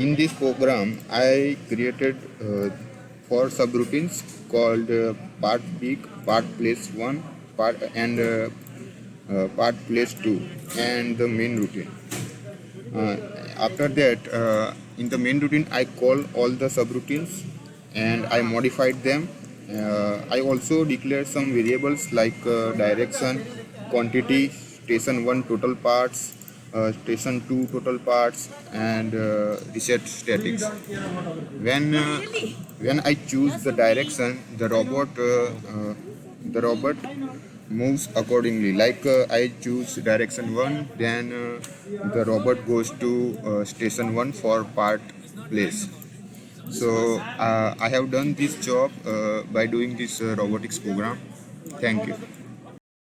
In this program, I created four subroutines called part pick, part place 1, part place 2, and the main routine. Uh, After that, in the main routine, I call all the subroutines and I modified them. I also declared some variables like direction, quantity, station 1 total parts, station 2 total parts, and reset statics. When I choose the direction, the robot moves accordingly. Like I choose direction 1, then the robot goes to station 1 for part place. So I have done this job by doing this robotics program. Thank you.